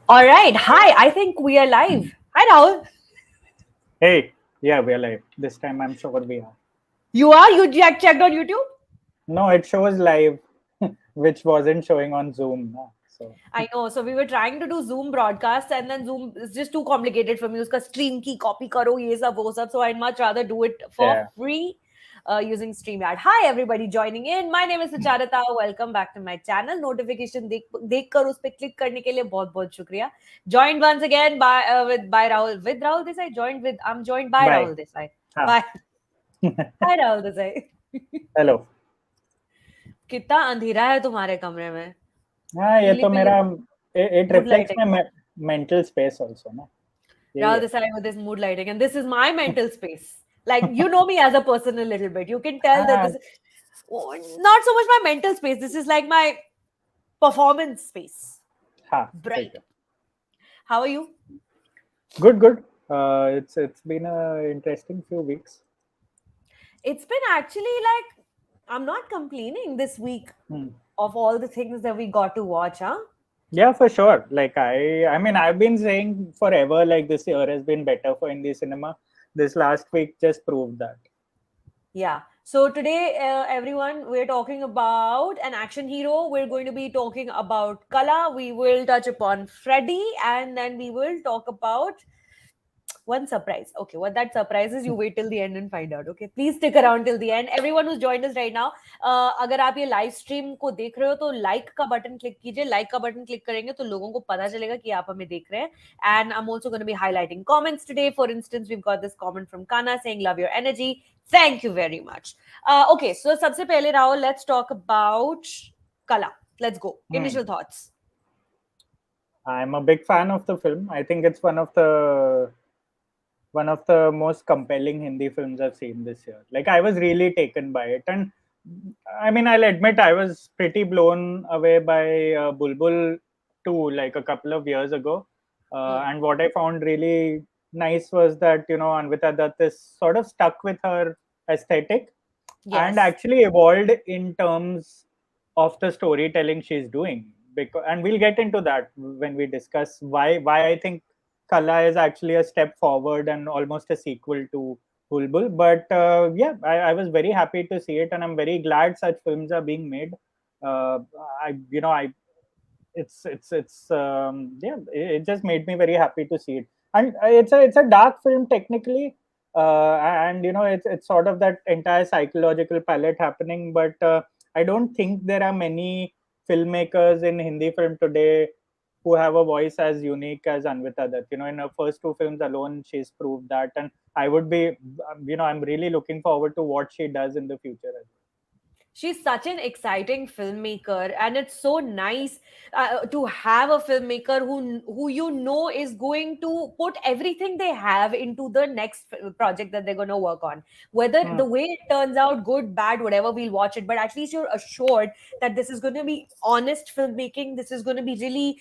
All right. Hi. I think we are live. Hi, Rahul. Hey, yeah, we're live. This time I'm sure we are. You are? You checked on YouTube? No, it shows live, which wasn't showing on Zoom. No. So, I know. So we were trying to do Zoom broadcasts, and then Zoom is just too complicated for me. Uska stream ki copy karo, ye sab, wo sab. So I'd much rather do it for yeah. free using StreamYard. Hi, everybody joining in. My name is Sucharita. Welcome back to my channel. Notification देख कर उस पे click करने के लिए बहुत बहुत शुक्रिया. Joined once again by Rahul Desai. I'm joined by Bye. Rahul Desai. हाँ. Bye. Hi, Rahul Desai. Hello. कितना अंधेरा है तुम्हारे कमरे में. हाँ, ये पीली तो पीली मेरा it mood reflects lighting. my mental space also, ना. यही Rahul है. Desai with this mood lighting, and this is my mental space. Like, you know me as a person a little bit. You can tell that हाँ, this is not so much my mental space. This is like my performance space. हाँ, सही Bright. है. How are you? Good, good. It's been a interesting few weeks. It's been actually like, I'm not complaining this week Hmm. of all the things that we got to watch, huh? Yeah, for sure. Like I mean, I've been saying forever, like this year has been better for Hindi cinema. This last week just proved that. Yeah. So today, everyone, we're talking about an action hero. We're going to be talking about Qala. We will touch upon Freddy, and then we will talk about one surprise. Okay, what that surprise is, you wait till the end and find out. Okay, please stick around till the end. Everyone who's joined us right now, अगर आप ये live stream को देख रहे हो तो like का button click कीजिए. लाइक का बटन क्लिक करेंगे तो लोगों को पता चलेगा कि आप हमें देख रहे हैं. And I'm also going to be highlighting comments today. For instance, we've got this comment from Kana saying, "Love your energy." Thank you very much. Okay, so सबसे पहले Rahul, let's talk about Kala. Let's go. Hmm. Initial thoughts. I'm a big fan of the film. I think it's one of the most compelling Hindi films I've seen this year. Like I was really taken by it, and I mean, I'll admit I was pretty blown away by Bulbul too, like a couple of years ago. Hmm. And what I found really nice was that Anvita Dutt is sort of stuck with her aesthetic and Yes. actually evolved in terms of the storytelling she's doing. Because, and we'll get into that when we discuss why I think Kala is actually a step forward and almost a sequel to Bulbul. But yeah, I was very happy to see it, and I'm very glad such films are being made. Uh, I you know I it's yeah, it just made me very happy to see it, and it's a dark film technically, and it's sort of that entire psychological palette happening, but I don't think there are many filmmakers in Hindi film today who have a voice as unique as Anvita Dutt. In her first two films alone, she's proved that, and I would be, I'm really looking forward to what she does in the future as She's such an exciting filmmaker, and it's so nice to have a filmmaker who is going to put everything they have into the next project that they're going to work on. Whether the well. way it turns out, good, bad, whatever, we'll watch it. But at least you're assured that this is going to be honest filmmaking. This is going to be really.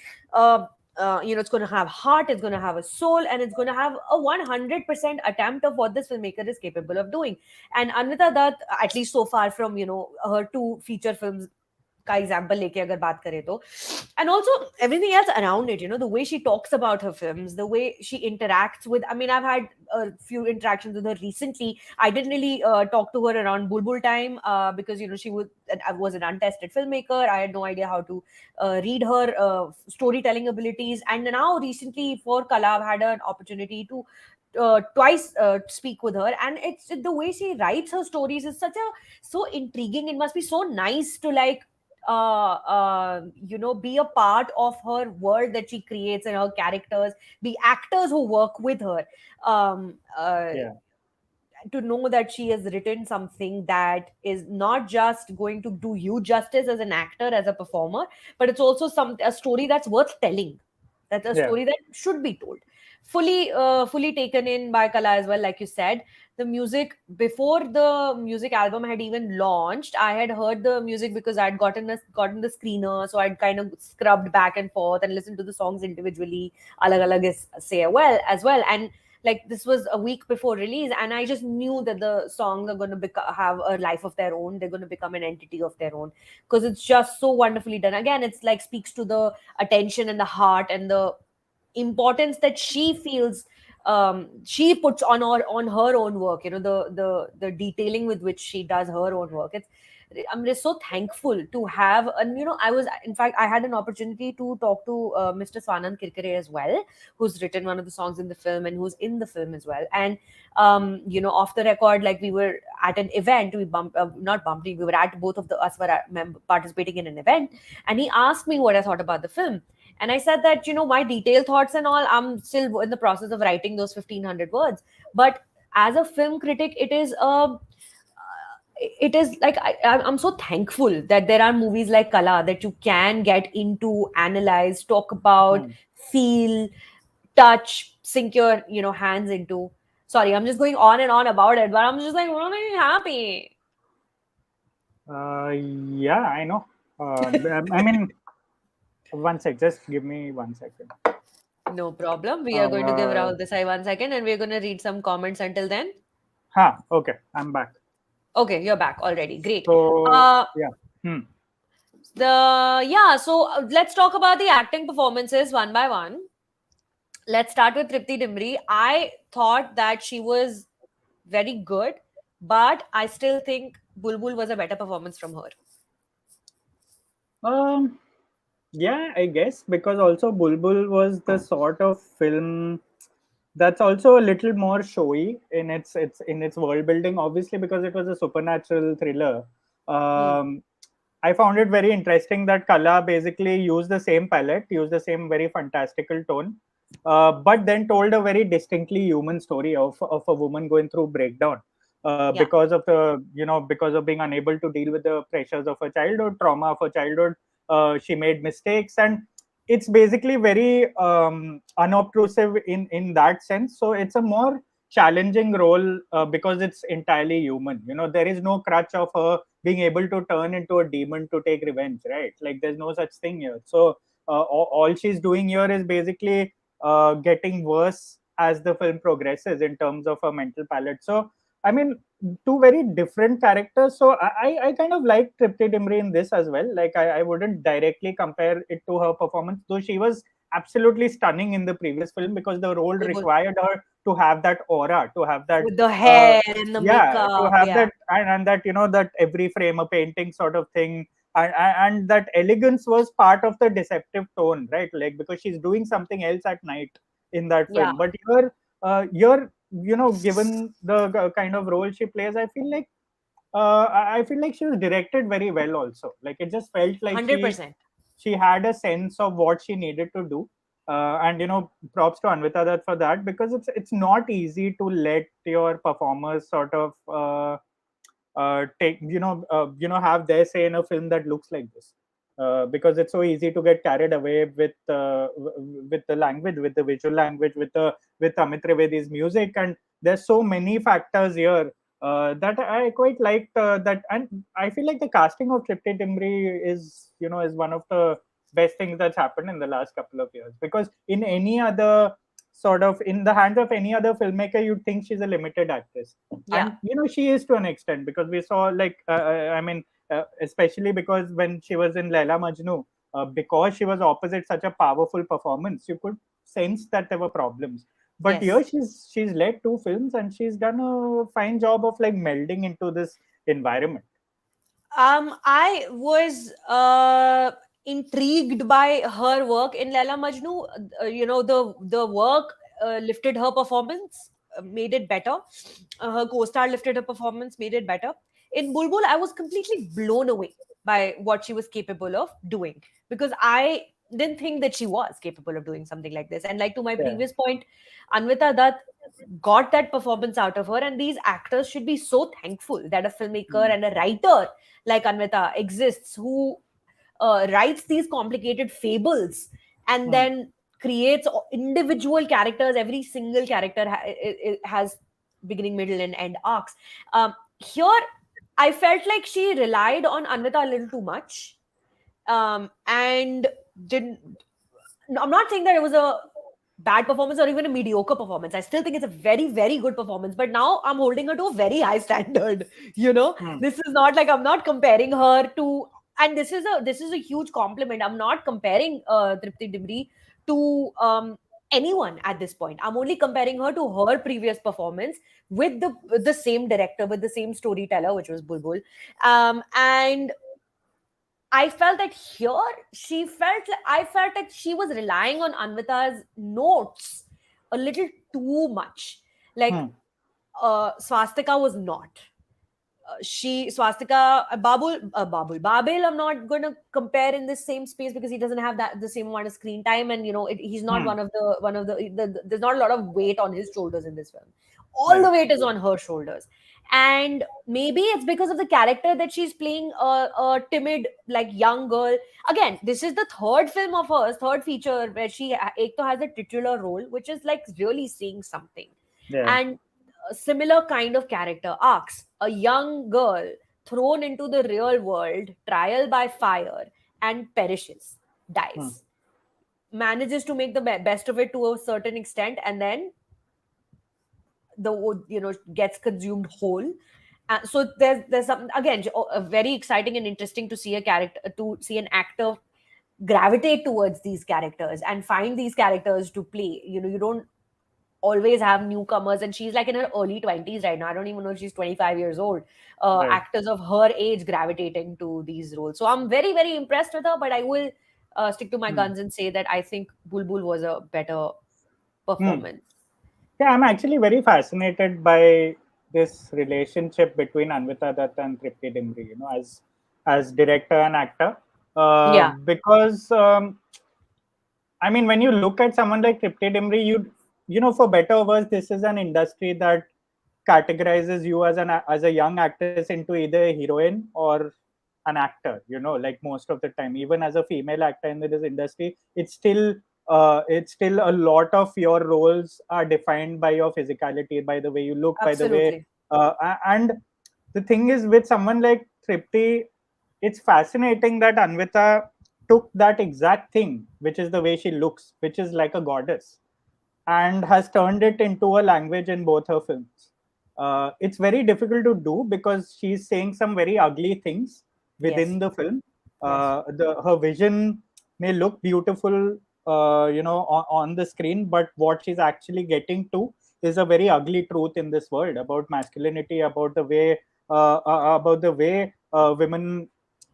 It's going to have heart, it's going to have a soul, and it's going to have a 100% attempt of what this filmmaker is capable of doing. And Anvita Dutt, at least so far from her two feature films का example लेके अगर बात करें तो, and also everything else around it, the way she talks about her films, the way she interacts with. I mean, I've had a few interactions with her recently. I didn't really talk to her around Bulbul time because she was an untested filmmaker. I had no idea how to read her storytelling abilities, and now recently for Kala, I've had an opportunity to twice speak with her, and it's the way she writes her stories is so intriguing. It must be so nice to like be a part of her world that she creates and her characters, the actors who work with her, Yeah. to know that she has written something that is not just going to do you justice as an actor, as a performer, but it's also a story that's worth telling. That's a Yeah. story that should be told. Fully taken in by Kala as well, like you said. The music, before the music album had even launched, I had heard the music because I'd gotten the screener, so I'd kind of scrubbed back and forth and listened to the songs individually, alag alag say well as well. And like this was a week before release, and I just knew that the songs are going to have a life of their own. They're going to become an entity of their own because it's just so wonderfully done. Again, it's like speaks to the attention and the heart and the importance that she feels she puts on her own work, the detailing with which she does her own work. I'm just so thankful to have, and I was, in fact, I had an opportunity to talk to Mr. Swanand Kirkare as well, who's written one of the songs in the film and who's in the film as well. And off the record, like, we were at an event, we bumped, not bumped, we were at, both of the us were participating in an event, and he asked me what I thought about the film. And I said that, my detailed thoughts and all, I'm still in the process of writing those 1500 words. But as a film critic, it is like, I'm so thankful that there are movies like Kala that you can get into, analyze, talk about, Hmm. feel, touch, sink your hands into. Sorry, I'm just going on and on about it, but I'm just like really happy. Yeah, I know. I mean, one sec. Just give me 1 second. No problem. We are going to give Uh, Rahul Desai 1 second, and we're going to read some comments until then. okay, I'm back. Okay, you're back already. Great. So Uh, yeah. Hmm. let's talk about the acting performances one by one. Let's start with Tripti Dimri. I thought that she was very good, but I still think Bulbul was a better performance from her. Um. Yeah, I guess because also Bulbul was the sort of film that's also a little more showy in its world building, obviously because it was a supernatural thriller. Hmm. I found it very interesting that Kala basically used the same palette, used the same very fantastical tone, but then told a very distinctly human story of a woman going through breakdown Yeah. because of because of being unable to deal with the pressures of her childhood, trauma of her childhood. She made mistakes, and it's basically very unobtrusive in that sense. So it's a more challenging role because it's entirely human. There is no crutch of her being able to turn into a demon to take revenge, right? Like there's no such thing here. So all she's doing here is basically getting worse as the film progresses in terms of her mental palette. So I mean, two very different characters. So I kind of like Tripti Dimri in this as well. Like I wouldn't directly compare it to her performance, though she was absolutely stunning in the previous film because the role Bulbul. required her to have that aura, to have that With the uh, hair and the yeah, to makeup. have Yeah. that, and that that every frame a painting sort of thing. And that elegance was part of the deceptive tone, right? Like because she's doing something else at night in that Yeah. film, but you're given the kind of role she plays, I feel like she was directed very well also. Like it just felt like 100%. she had a sense of what she needed to do. And props to Anvita Dutt for that, because it's not easy to let your performers sort of take have their say in a film that looks like this, because it's so easy to get carried away with the language, with the visual language, with Amit Trivedi's music, and there's so many factors here that I quite liked that. And I feel like the casting of Tripti Dimri is one of the best things that's happened in the last couple of years, because in any other sort of in the hands of any other filmmaker, you'd think she's a limited actress, Yeah. and she is to an extent, because we saw like I mean especially because when she was in Laila Majnu, because she was opposite such a powerful performance, you could sense that there were problems. But here Yes. she's led two films and she's done a fine job of like melding into this environment. I was intrigued by her work in Laila Majnu. The work lifted her performance, made it better. Her co-star lifted her performance, made it better. In Bulbul, I was completely blown away by what she was capable of doing, because I didn't think that she was capable of doing something like this. And like, to my Yeah. previous point, Anvita Dutt got that performance out of her, and these actors should be so thankful that a filmmaker Hmm. and a writer like Anvita exists, who writes these complicated fables and Hmm. then creates individual characters. Every single character it has beginning, middle, and end arcs. Here, I felt like she relied on Anvita a little too much, and didn't. I'm not saying that it was a bad performance or even a mediocre performance. I still think it's a very, very good performance. But now I'm holding her to a very high standard. Hmm. This is not like, I'm not comparing her to, and this is a huge compliment. I'm not comparing Tripti Dimri to anyone at this point. I'm only comparing her to her previous performance with the same director, with the same storyteller, which was Bulbul. And I felt that here I felt that she was relying on Anvita's notes a little too much. Like Hmm. Swastika was not. She Swastika Babil. I'm not going to compare in the same space because he doesn't have that the same amount of screen time, and he's not Hmm. there's not a lot of weight on his shoulders in this film. All the Right. weight is on her shoulders, and maybe it's because of the character that she's playing, a timid, like, young girl. Again, this is the third film of hers, third feature, where she ek to has a titular role, which is like really saying something. Yeah. And a similar kind of character arcs, a young girl thrown into the real world, trial by fire, and perishes, Hmm. dies, manages to make the best of it to a certain extent, and then gets consumed whole. So there's some, again, very exciting and interesting to see a character, to see an actor gravitate towards these characters and find these characters to play. You don't always have newcomers, and she's like in her early 20s right now. I don't even know if she's 25 years old. Right. Actors of her age gravitating to these roles, so I'm very, very impressed with her. But I will stick to my Hmm. guns and say that I think Bulbul was a better Hmm. performance. Yeah, I'm actually very fascinated by this relationship between Anvita Dutt and Tripti Dimri, as director and actor. Yeah, Because I mean, when you look at someone like Tripti Dimri, for better or worse, this is an industry that categorizes you as a young actress into either a heroine or an actor. Like most of the time, even as a female actor in this industry, it's still a lot of your roles are defined by your physicality, by the way you look, by the way. absolutely. And the thing is, with someone like Tripti, it's fascinating that Anvita took that exact thing, which is the way she looks, which is like a goddess, and has turned it into a language in both her films. It's very difficult to do because she's saying some very ugly things Yes, within the film. yes, Her vision may look beautiful, on the screen, but what she's actually getting to is a very ugly truth in this world about masculinity, about the way women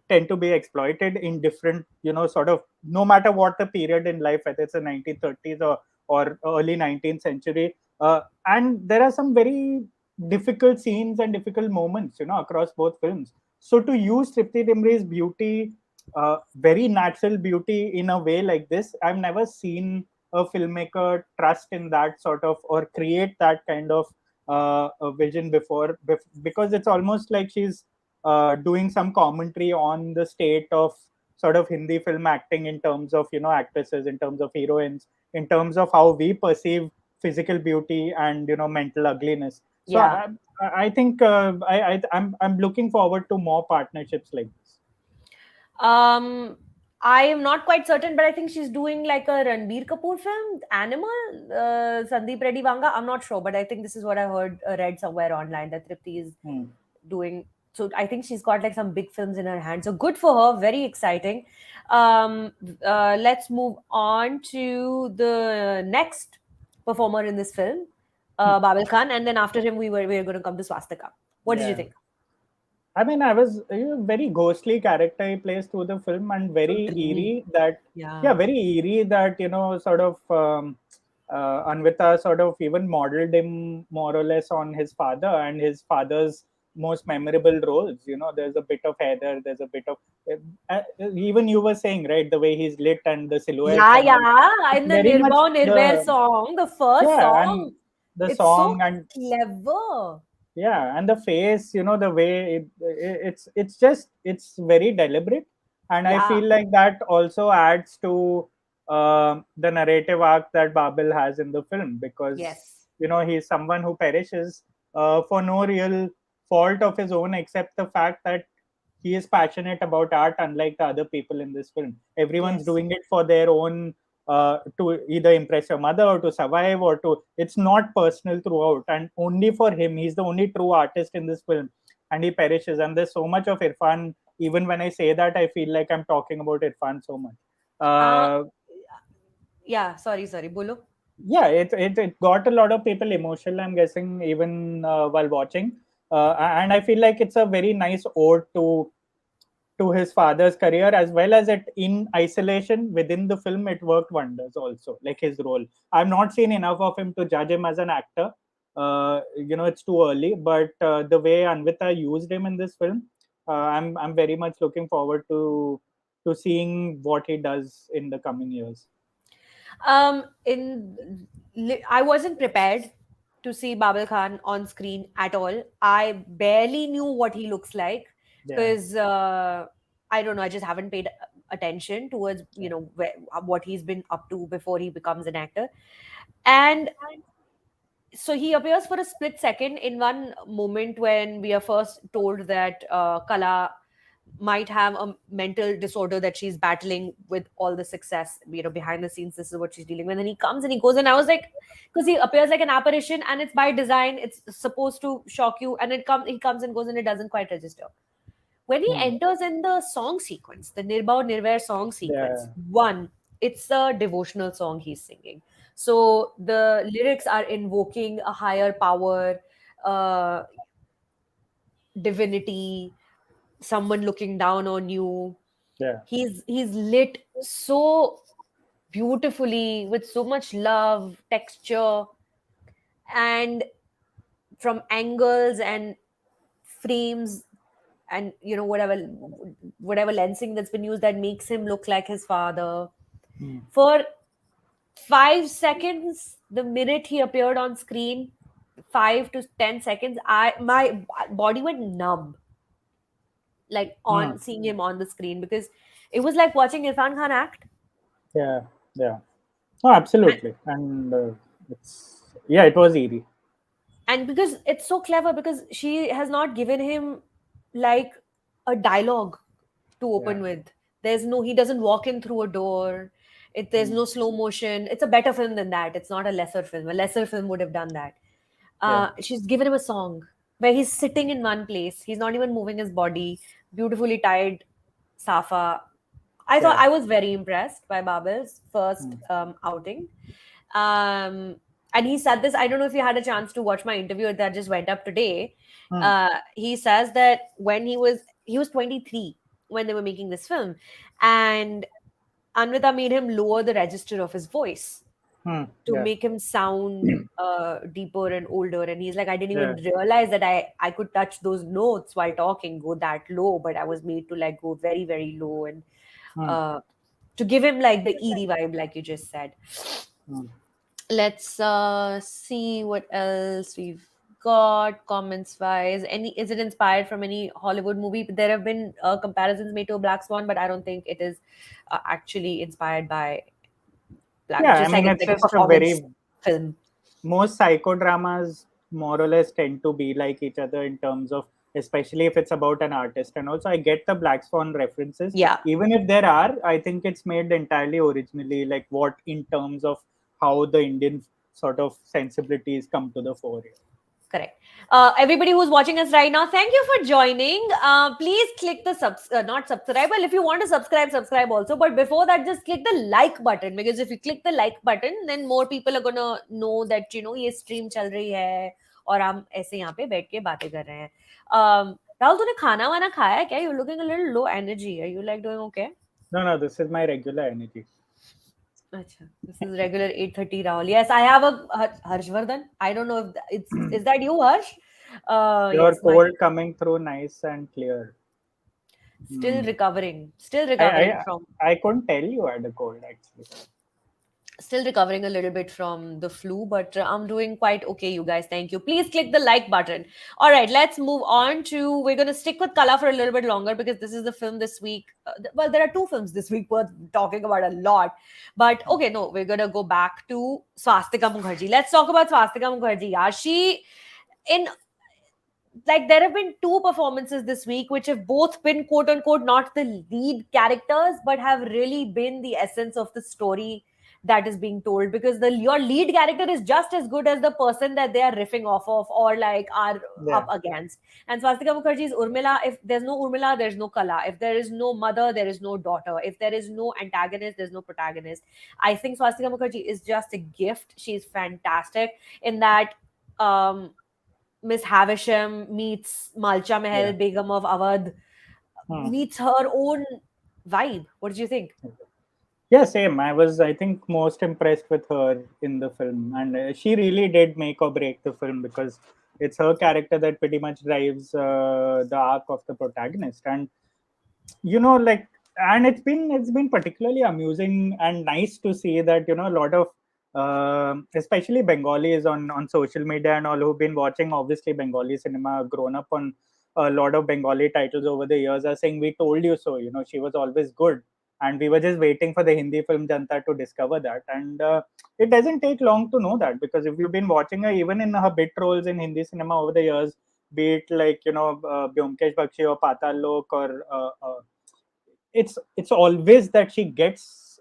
tend to be exploited in different, sort of, no matter what the period in life, whether it's the 1930s or early 19th century. And there are some very difficult scenes and difficult moments, across both films. So to use Tripti Dimri's beauty, very natural beauty in a way like this, I've never seen a filmmaker trust in that sort of, or create that kind of a vision before, because it's almost like she's doing some commentary on the state of sort of Hindi film acting in terms of, actresses, in terms of heroines, in terms of how we perceive physical beauty and, mental ugliness. So yeah. I think I'm looking forward to more partnerships like this. Um, I am not quite certain, but I think she's doing like a Ranbir Kapoor film, Animal, Sandeep Reddy Vanga. I'm not sure, but I think this is what I read somewhere online, that Tripti is Hmm. doing. So I think she's got like some big films in her hand. So good for her. Very exciting. Let's move on to the next performer in this film, Hmm. Babil Khan, and then after him we were going to come to Swastika. What did you Yeah. think? I mean, I was very ghostly character he plays through the film, and So very dreamy. eerie that, yeah, Yeah. very eerie that, sort of, Anvita sort of even modeled him more or less on his father and his father's most memorable roles. There's a bit of Heather, there's a bit of, even you were saying, right, the way he's lit and the silhouettes Yeah, and all. yeah. It's In the very much Nirbaun Nirvair the, song, the first yeah, and song, the it's so song, and clever. yeah, and the face, the way it's very deliberate, and I Yeah. feel like that also adds to the narrative arc that Babil has in the film, because Yes. he's someone who perishes for no real fault of his own, except the fact that he is passionate about art, unlike the other people in this film. Everyone's Yes. doing it for their own, to either impress your mother or to survive, or to, it's not personal throughout, and only for him, he's the only true artist in this film, and he perishes. And there's so much of Irfan. Even when I say that, I feel like I'm talking about Irfan so much. Uh, uh, yeah, sorry, Bolo. Yeah, it got a lot of people emotional, I'm guessing, even while watching. And I feel like it's a very nice ode to his father's career, as well as it in isolation within the film. It worked wonders also, like his role. I've not seen enough of him to judge him as an actor. It's too early, but the way Anvita used him in this film, I'm very much looking forward to seeing what he does in the coming years. I wasn't prepared to see Babil Khan on screen at all. I barely knew what he looks like Yeah, because I don't know. I just haven't paid attention towards yeah, what he's been up to before he becomes an actor. And so he appears for a split second in one moment when we are first told that Kala might have a mental disorder that she's battling with all the success, behind the scenes. This is what she's dealing with. And he comes and he goes, and I was like, because he appears like an apparition, and it's by design. It's supposed to shock you, and he comes and goes, and it doesn't quite register. When he hmm, enters in the song sequence, the Nirbhav Nirvair song sequence, yeah, one, it's a devotional song he's singing. So the lyrics are invoking a higher power, uh, divinity, someone looking down on you. yeah, He's lit so beautifully with so much love, texture, and from angles and frames, and whatever lensing that's been used that makes him look like his father. hmm, For 5 seconds, the minute he appeared on screen, 5 to 10 seconds, I my body went numb, like hmm, on seeing him on the screen, because it was like watching Irfan Khan act. yeah, yeah. Oh, absolutely. And yeah, it was eerie. And because it's so clever, because she has not given him like a dialogue to Yeah, open with. He doesn't walk in through a door. There's hmm, no slow motion. It's a better film than that. It's not a lesser film. A lesser film would have done that. yeah, She's given him a song where he's sitting in one place. He's not even moving his body. Beautifully tied safa. I thought yeah, I was very impressed by Babil's first hmm, outing. Um, and he said this. I don't know if you had a chance to watch my interview that just went up today. hmm, He says that when he was 23 when they were making this film, and Anvita made him lower the register of his voice hmm, to yeah, make him sound deeper and older. And he's like, I didn't even yeah, realize that I could touch those notes while talking, go that low, but I was made to like go very, very low, and hmm, uh, to give him like the eerie vibe, like you just said. hmm. Let's see what else we've got comments wise. Any Is it inspired from any Hollywood movie? There have been comparisons made to a Black Swan, but I don't think it is actually inspired by Black. Yeah, I Just like mean, it's it's like a just a performance very, film. most psychodramas more or less tend to be like each other in terms of, especially if it's about an artist. And also, I get the Black Swan references. Yeah, Even if there are, I think it's made entirely originally, like what in terms of how the Indian sort of sensibilities come to the fore here. correct. Everybody who's watching us right now, thank you for joining. Please click the not subscribe. Well, if you want to subscribe, subscribe also. But before that, just click the like button, because if you click the like button, then more people are gonna know that ये stream चल रही है और हम ऐसे यहाँ पे बैठ के बातें कर रहे हैं. राहुल, तूने खाना वाना खाया है क्या? You're looking a little low energy. Are you like doing okay? No, no, this is my regular energy. Acha, this is regular 8:30 Rahul. Yes, I have a Harshvardhan. I don't know if it's is that you, Harsh? Your Yes, my cold coming through nice and clear. still Hmm. recovering, I, I I couldn't tell you I had a cold actually. still recovering a little bit from the flu, but I'm doing quite okay, you guys. Thank you. Please click the like button. All right, let's move on to. We're going to stick with Kala for a little bit longer, because this is the film this week. Well, there are two films this week worth talking about a lot. But okay, no, we're going to go back to Swastika Mukherjee. Let's talk about Swastika Mukherjee. Yeah, in like there have been two performances this week which have both been quote unquote not the lead characters, but have really been the essence of the story that is being told, because the your lead character is just as good as the person that they are riffing off of or like are up Yeah. against. And Swastika Mukherjee's Urmila, if there's no Urmila, there's no Kala. If there is no mother, there is no daughter. If there is no antagonist, there's no protagonist. I think Swastika Mukherjee is just a gift. She's fantastic in that. Miss Havisham meets Malcha Mahal, Yeah. Begum of Awadh, Hmm. meets her own vibe. What did you think? Yeah, same. I was, I think, most impressed with her in the film, and she really did make or break the film because it's her character that pretty much drives the arc of the protagonist. And like, and it's been particularly amusing and nice to see that a lot of especially Bengalis on social media and all who've been watching obviously Bengali cinema, grown up on a lot of Bengali titles over the years, are saying we told you so. She was always good, and we were just waiting for the Hindi film Janta to discover that. And it doesn't take long to know that, because if you've been watching her even in her bit roles in Hindi cinema over the years, be it like Byomkesh Bakshi or Patal Lok, or it's always that she gets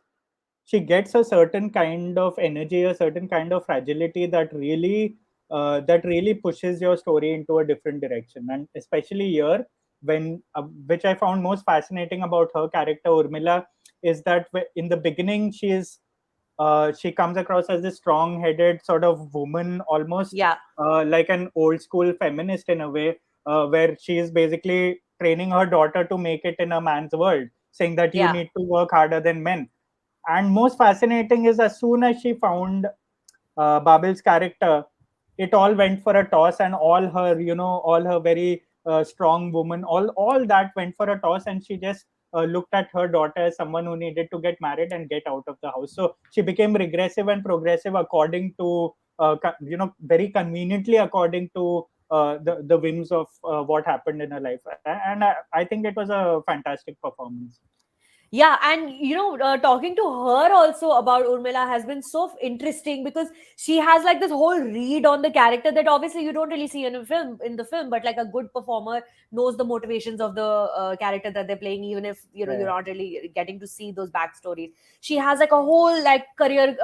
a certain kind of energy, a certain kind of fragility that really pushes your story into a different direction. And especially here, when which I found most fascinating about her character Urmila is that in the beginning she comes across as this strong-headed sort of woman, almost Yeah, like an old school feminist in a way, where she is basically training her daughter to make it in a man's world, saying that you yeah, need to work harder than men. And most fascinating is, as soon as she found Babil's character, it all went for a toss, and all her very strong woman, all that went for a toss, and she just looked at her daughter as someone who needed to get married and get out of the house. So she became regressive and progressive according to, very conveniently according to the whims of what happened in her life. And I think it was a fantastic performance. yeah. And talking to her also about Urmila has been so interesting, because she has like this whole read on the character that obviously you don't really see in the film, but like a good performer knows the motivations of the character that they're playing, even if you're Yeah, not really getting to see those backstories. She has like a whole like career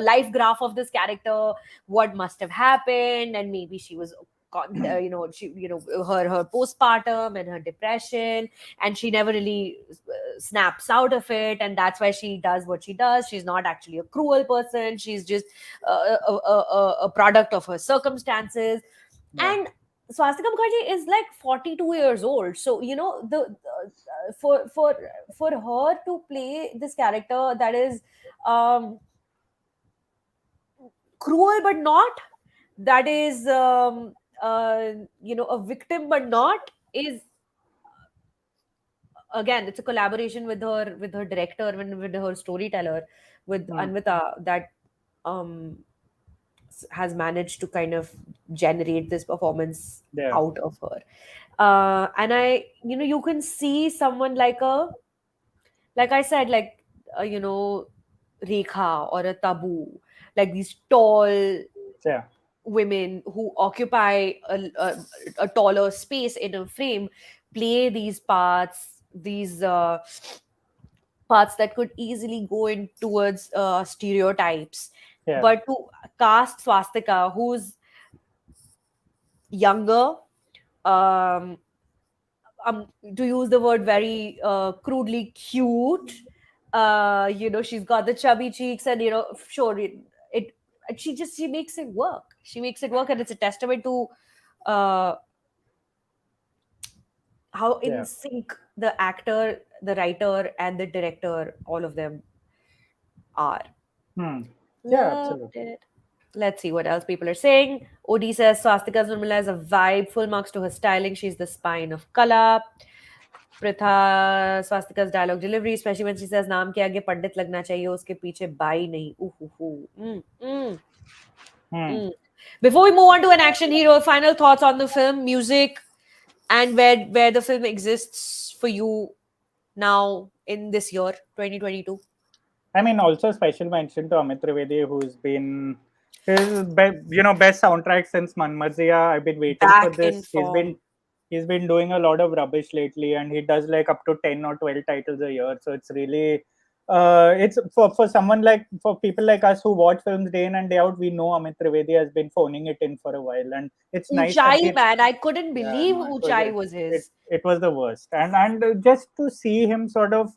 life graph of this character, what must have happened, and maybe she was she her postpartum and her depression, and she never really snaps out of it, and that's why she does what she does. She's not actually a cruel person, she's just a product of her circumstances. yeah. And Swastika Mukherjee is like 42 years old, so for her to play this character that is um cruel but not, that is a victim but not, is, again, it's a collaboration with her director and with her storyteller, with Hmm. Anvita, that um has managed to kind of generate this performance Yeah, out of her. And you can see someone like I said, like Rekha or a Tabu, like these tall yeah, women who occupy a taller space in a frame, play these parts that could easily go in towards stereotypes. yeah, But to cast Swastika, who's younger, um, to use the word very crudely, cute. She's got the chubby cheeks, and sure, it she makes it work. She makes it work, and it's a testament to uh, how in yeah. sync the actor, the writer, and the director, all of them are. Hmm. Yeah, Loved absolutely. it. Let's see what else people are saying. OD says Swastika's Urmila is a vibe, full marks to her styling. She's the spine of Qala. Pritha, Swastika's dialogue delivery, especially when she says नाम के आगे पंडित लगना चाहिए, उसके पीछे by नहीं. Ooh. Hmm. Mm. Before we move on to an action hero, final thoughts on the film, music, and where the film exists for you now in this year, 2022. I mean, also special mention to Amit Trivedi, who's been best soundtrack since Manmarziya. I've been waiting for Back in this. He's been form. he's been doing a lot of rubbish lately, and he does like up to 10 or 12 titles a year. So it's really it's for someone like for people like us who watch films day in and day out. We know Amit Trivedi has been phoning it in for a while, and it's nice that Uchai, he. man. I couldn't Yeah, believe no, Uchai was his. it was the worst, and just to see him sort of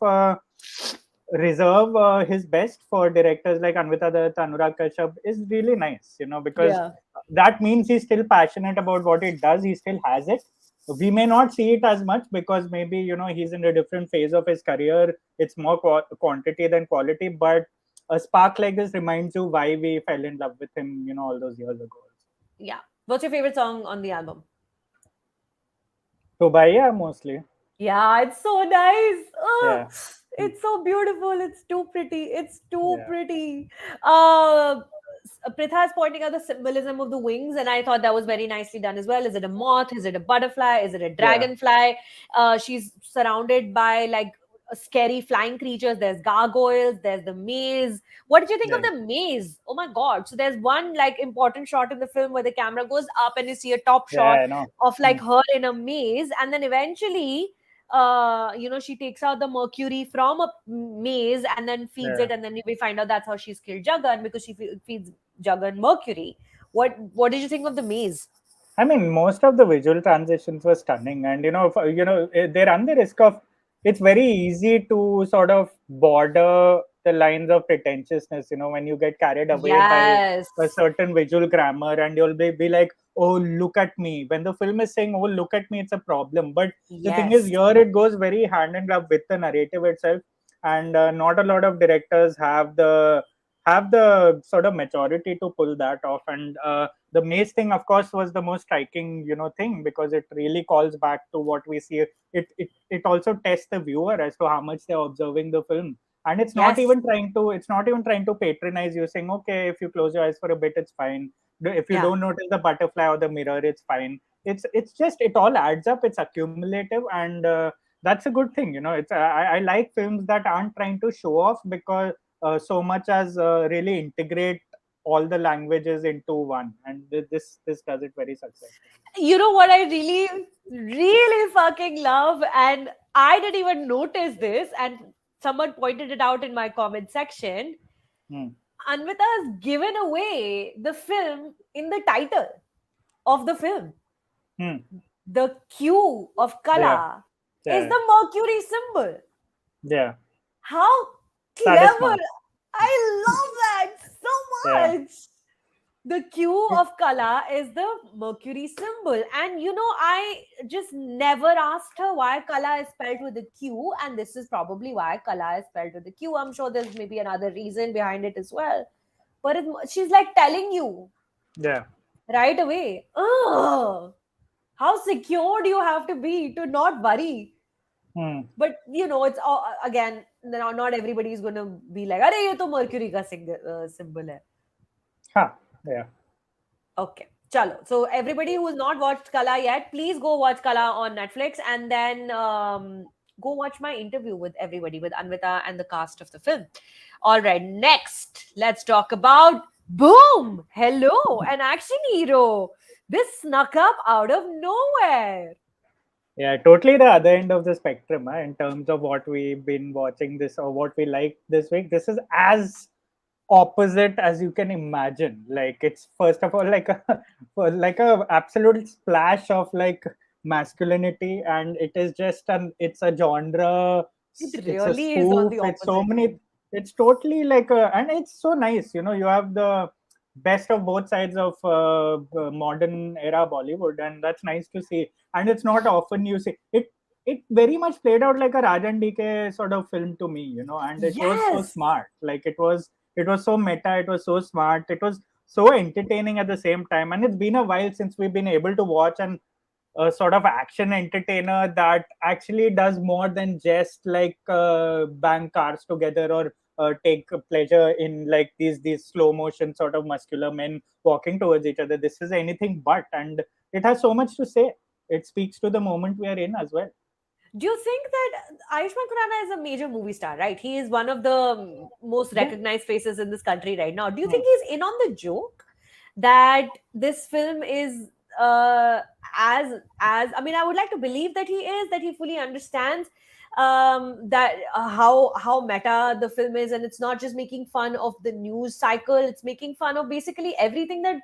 reserve his best for directors like Anvita Dutt, Anurag Kashyap is really nice, because Yeah. that means he's still passionate about what he does. He still has it. We may not see it as much because maybe he's in a different phase of his career. It's more quantity than quality, but a spark like this reminds you why we fell in love with him, all those years ago. Yeah. What's your favorite song on the album? Tubaiya mostly. Yeah, it's so nice. Oh, Yeah. Mm. it's so beautiful. It's too pretty. It's too Yeah. pretty. Pritha is pointing out the symbolism of the wings, and I thought that was very nicely done as well. Is it a moth? Is it a butterfly? Is it a Yeah. dragonfly? She's surrounded by like scary flying creatures. There's gargoyles. There's the maze. What did you think of Yeah. the maze? Oh my god! So there's one like important shot in the film where the camera goes up and you see a top Yeah, shot I know. of like Mm. her in a maze, and then eventually she takes out the mercury from a maze and then feeds Yeah. it, and then we find out that's how she's killed Jagan because she feeds Jagan mercury. What did you think of the maze? I mean, most of the visual transitions were stunning, and they run the risk of it's very easy to sort of border the lines of pretentiousness. When you get carried away by Yes, a certain visual grammar, and you'll be like, "Oh, look at me." When the film is saying, "Oh, look at me," it's a problem. But the thing is, yes, here it goes very hand in glove with the narrative itself, and not a lot of directors have the sort of maturity to pull that off. And the maze thing, of course, was the most striking thing, because it really calls back to what we see. It also tests the viewer as to how much they're observing the film, and yes, it's not even trying to patronize you, saying, okay, if you close your eyes for a bit, it's fine. If you yeah. don't notice the butterfly or the mirror, it's fine. It's just, it all adds up, it's accumulative, and that's a good thing. I like films that aren't trying to show off, because so much as really integrate all the languages into one, and this does it very successfully. You know what I really, really fucking love, and I didn't even notice this, and someone pointed it out in my comment section. Hmm. Anvita has given away the film in the title of the film. Hmm. The Q of Yeah. Kala is Yeah. the Mercury symbol. Yeah. How That is clever! smart. I love that Yeah. so much. The Q of Kala is the Mercury symbol. And I just never asked her why Kala is spelled with a Q, and this is probably why Kala is spelled with a Q. I'm sure there's maybe another reason behind it as well. But she's like telling you Yeah. right away. Oh, how secured you have to be to not worry. Hmm. But it's all, again, not everybody is going to be like, "Arey, ye to Mercury ka symbol hai." Ha. Yeah. Okay, chalo. So everybody who's not watched Kala yet, please go watch Kala on Netflix, and then go watch my interview with everybody, with Anvita and the cast of the film. All right, next, let's talk about Boom. Hello, an action hero. This snuck up out of nowhere. Yeah, totally the other end of the spectrum, in terms of what we've been watching this or what we like this week. This is as opposite as you can imagine. Like, it's first of all like a like a absolute splash of like masculinity, and it is just it's a genre, It it's a really is on spoof, the it's so opposite many, end. it's totally like a, and it's so nice. You have the best of both sides of modern era Bollywood, and that's nice to see. And it's not often you see it. It very much played out like a Rajan DK sort of film to me, and it was so Yes. smart. Like, it was so meta, it was so smart, it was so entertaining at the same time. And it's been a while since we've been able to watch an a sort of action entertainer that actually does more than just like bang cars together, or take pleasure in like these slow motion sort of muscular men walking towards each other. This is anything but, and it has so much to say. It speaks to the moment we are in as well. Do you think that Ayushmann Khurana is a major movie star, right? He is one of the most Yeah. recognized faces in this country right now. Do you Hmm. think he's in on the joke that this film is uh, as I mean, I would like to believe that he is, that he fully understands. that how meta the film is, and it's not just making fun of the news cycle, it's making fun of basically everything that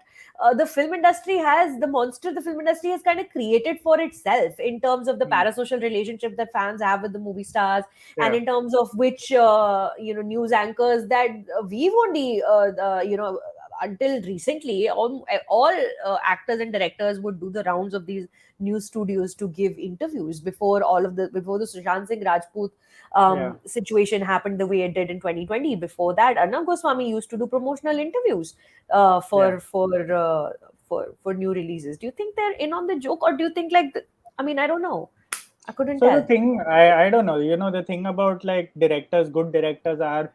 the film industry has, the monster the film industry has kind of created for itself, in terms of the Hmm. parasocial relationship that fans have with the movie stars, and Yeah, in terms of which news anchors that we've only until recently, all actors and directors would do the rounds of these news studios to give interviews before the Sushant Singh Rajput yeah, situation happened the way it did in 2020. Before that, Arnab Goswami used to do promotional interviews yeah. for new releases. Do you think they're in on the joke, or do you think I mean, I don't know. I couldn't So the tell. thing, I don't know, the thing about like directors, good directors are,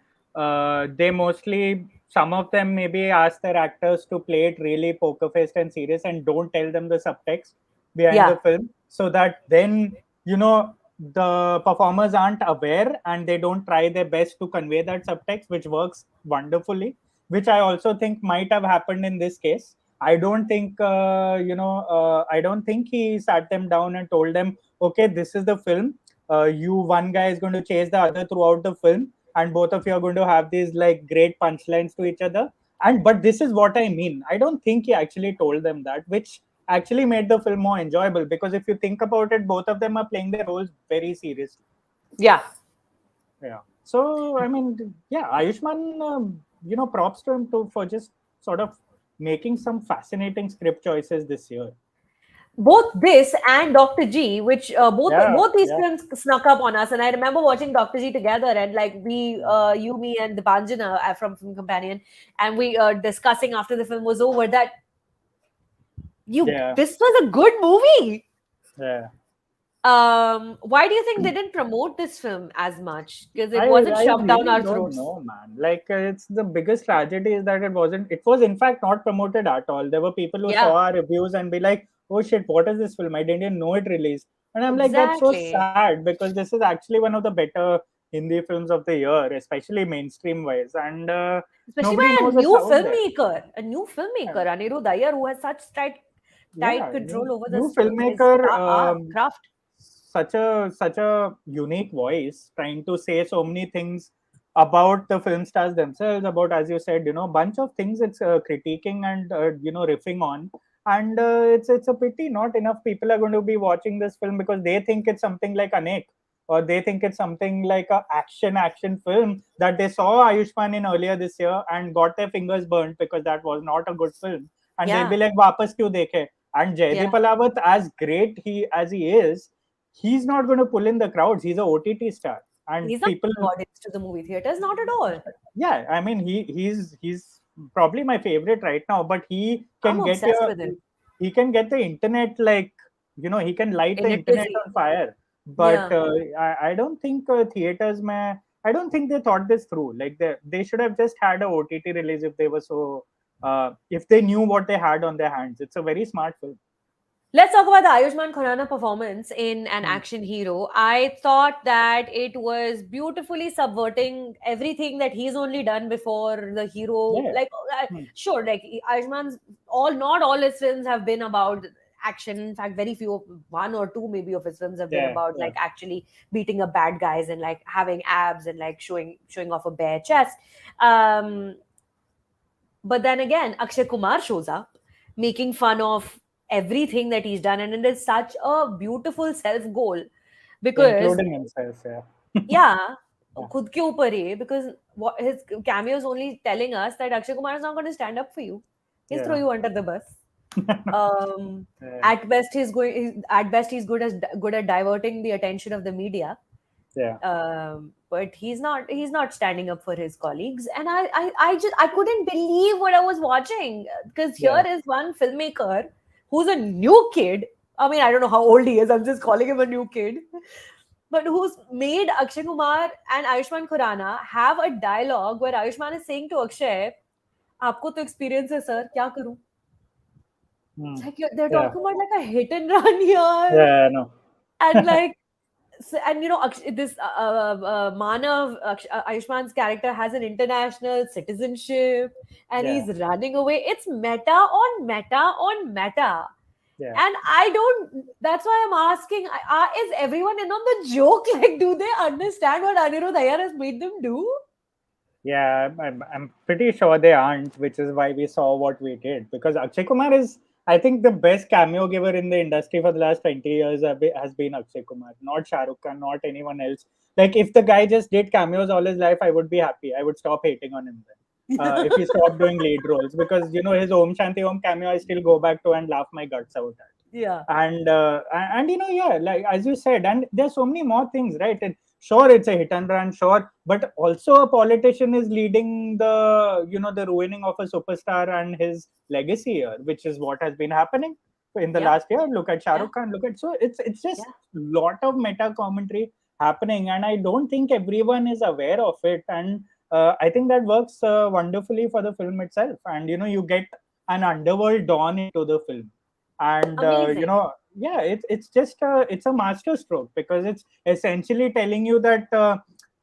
they mostly, some of them maybe ask their actors to play it really poker faced and serious and don't tell them the subtext behind the Yeah, film, so that then, the performers aren't aware and they don't try their best to convey that subtext, which works wonderfully, which I also think might have happened in this case. I don't think, I don't think he sat them down and told them, okay, this is the film. You, one guy is going to chase the other throughout the film, and both of you are going to have these like great punchlines to each other. And but this is what I mean. I don't think he actually told them that, which actually made the film more enjoyable, because if you think about it, both of them are playing their roles very seriously. yeah. Yeah. So I mean, yeah, Ayushmann, props to him for just sort of making some fascinating script choices this year. Both this and Dr. G, which Yeah, both these yeah, films snuck up on us, and I remember watching Dr. G together, and like you, me, and the Banjana from Film Companion, and we discussing after the film was over that yeah, this was a good movie. yeah. Why do you think they didn't promote this film as much? Because it I wasn't I shoved down really our don't throats. know, man. Like, it's the biggest tragedy is that it wasn't. It was in fact not promoted at all. There were people who saw Yeah, our reviews and be like, "Oh shit, what is this film? I didn't even know it released." And I'm like, "That's so exactly. sad, because this is actually one of the better Hindi films of the year, especially mainstream wise, and Especially nobody by knows it's out there." a new Yeah, filmmaker, Anirudh Iyer, who has such tight yeah, control over new his filmmaker. craft. Such a unique voice, trying to say so many things about the film stars themselves, about, as you said, bunch of things it's critiquing and riffing on. And it's a pity not enough people are going to be watching this film, because they think it's something like Anek, or they think it's something like a action film that they saw Ayushmann in earlier this year and got their fingers burnt because that was not a good film, and they'll Yeah, be like, "Wapas kyun dekhe?" And yeah. Jaideep Ahlawat, as great he is, he's not going to pull in the crowds. He's a OTT star, and He's not people, bringing audience to the movie theaters, not at all. yeah, I mean, he's probably my favorite right now. But he I'm can get obsessed with him. he can get the internet, like, he can light In the it internet busy. on fire. But Yeah. I don't think theaters may. I don't think they thought this through. Like, they should have just had a OTT release if they were so. If they knew what they had on their hands. It's a very smart film. Let's talk about the Ayushmann Khurana performance in An Hmm. Action Hero. I thought that it was beautifully subverting everything that he's only done before the hero. Yeah. Like, Hmm. sure, like Ayushmann's not all his films have been about action. In fact, very few, one or two maybe of his films have been Yeah. about Yeah. like actually beating up bad guys and like having abs and like showing off a bare chest. Um, but then again, Akshay Kumar shows up making fun of everything that he's done, and it is such a beautiful self goal because Including himself. Yeah. yeah, Yeah. खुद के ऊपर ही, because his cameo is only telling us that Akshay Kumar is not going to stand up for you. He'll throw Yeah. you under the bus. Um, Yeah. at best, he's good at diverting the attention of the media. Yeah. But he's not standing up for his colleagues, and I couldn't believe what I was watching, because here Yeah. is one filmmaker who's a new kid. I mean, I don't know how old he is, I'm just calling him a new kid, but who's made Akshay Kumar and Ayushmann Khurrana have a dialogue where Ayushmann is saying to Akshay, "आपको तो experience है sir, क्या करूं?" Hmm. It's like they're Yeah. talking about like a hit and run here, Yeah. No. and like and this Manav, Ayushman's character has an international citizenship, and Yeah. he's running away. It's meta on meta on meta. Yeah. And I don't, that's why I'm asking, is everyone in on the joke? Like, do they understand what Anirudh Iyer has made them do? Yeah, I'm pretty sure they aren't, which is why we saw what we did. Because Akshay Kumar is, I think, the best cameo giver in the industry for the last 20 years has been Akshay Kumar, not Shah Rukh Khan, not anyone else. Like, if the guy just did cameos all his life, I would be happy. I would stop hating on him then. If he stopped doing lead roles, because his Om Shanti Om cameo, I still go back to and laugh my guts out at. Yeah. And yeah, like as you said, and there's so many more things, right? Sure, it's a hit and run, sure, but also a politician is leading the ruining of a superstar and his legacy here, which is what has been happening in the Yeah. last year. Look at Shah Yeah. Rukh Khan. Look at, so it's just Yeah. lot of meta commentary happening, and I don't think everyone is aware of it. And I think that works wonderfully for the film itself. And you get an underworld dawn into the film, and Amazing. yeah, it's just it's a master stroke, because it's essentially telling you that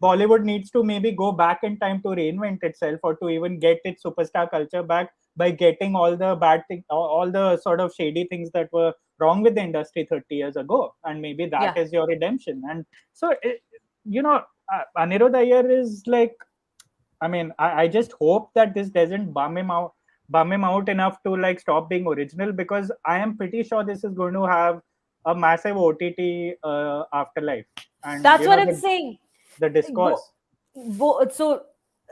Bollywood needs to maybe go back in time to reinvent itself, or to even get its superstar culture back, by getting all the bad things, all the sort of shady things that were wrong with the industry 30 years ago, and maybe that Yeah. is your redemption. And so Anirudh Iyer is like, I mean, I just hope that this doesn't bum him out enough to like stop being original, because I am pretty sure this is going to have a massive OTT afterlife, and That's what I'm saying. the Go, discourse. so,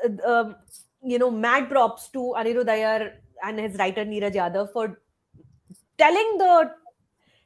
uh, um, mad props to Anirudh Iyer and his writer Neeraj Yadav for telling the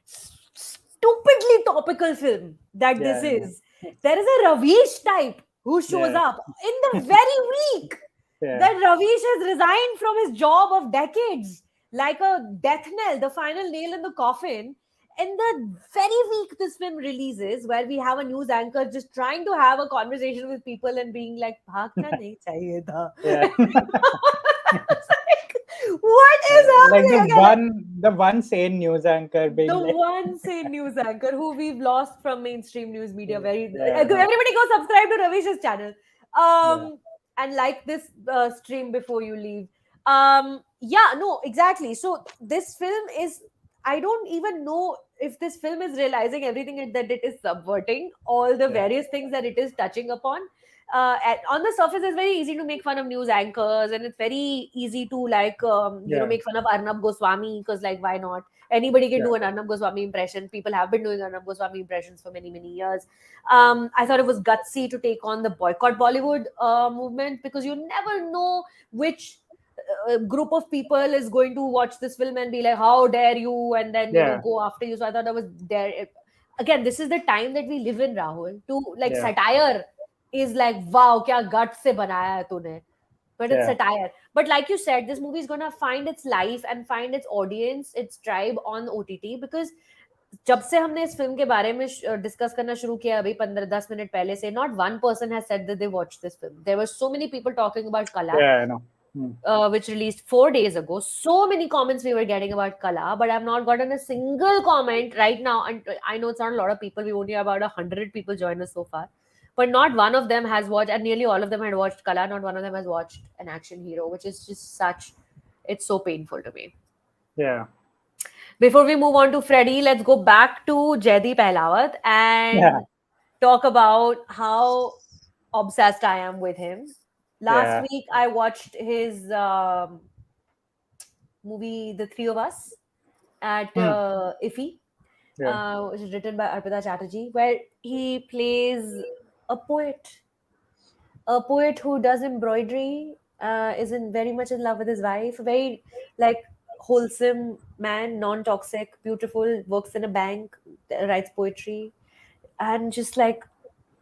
stupidly topical film that this Yeah, I know. is. There is a Ravish type who shows Yeah, up in the very week yeah, that Ravish has resigned from his job of decades, like a death knell, the final nail in the coffin. In the very week this film releases, where we have a news anchor just trying to have a conversation with people and being like, "Bhagna nahi chahiye tha." yeah. It's like, what is Like happening again? the one sane news anchor The being like, one sane news anchor who we've lost from mainstream news media. Very yeah, no, everybody go subscribe to Ravish's channel. yeah, And like this stream before you leave. Yeah, no, exactly. So this film is, I don't even know if this film is realizing everything that it is subverting, all the yeah, various things that it is touching upon. On the surface, it's very easy to make fun of news anchors, and it's very easy to like yeah, make fun of Arnab Goswami, because like, why not? Anybody can yeah, do an Arnab Goswami impression. People have been doing Arnab Goswami impressions for many, many years. I thought it was gutsy to take on the boycott Bollywood movement, because you never know which group of people is going to watch this film and be like, "How dare you?" and then yeah, go after you. So I thought that was there. Again, this is the time that we live in, Rahul. To like yeah, satire is like, wow, kya guts se banaya hai tune. But it's yeah, satire. But like you said, this movie is gonna find its life and find its audience, its tribe on OTT, because जब से हमने इस film के बारे में discuss करना शुरू किया अभी 15-10 मिनट पहले से, not one person has said that they watched this film. There were so many people talking about Kala, yeah, I know. Hmm. which released 4 days ago. So many comments we were getting about Kala, but I've not gotten a single comment right now. And I know it's not a lot of people. We only have about 100 people join us so far, but not one of them has watched, and nearly all of them had watched Kala. Not one of them has watched an action hero, which is just such. It's so painful to me. Yeah, Before we move on to Freddy, let's go back to Jaideep Ahlawat yeah, and talk about how obsessed I am with him. Last yeah, week, I watched his movie The Three of Us at hmm. IFI, Yeah, which is written by Arpita Chatterjee, where he plays a poet, a poet who does embroidery, is in very much in love with his wife, very like wholesome man, non-toxic, beautiful, works in a bank, writes poetry, and just like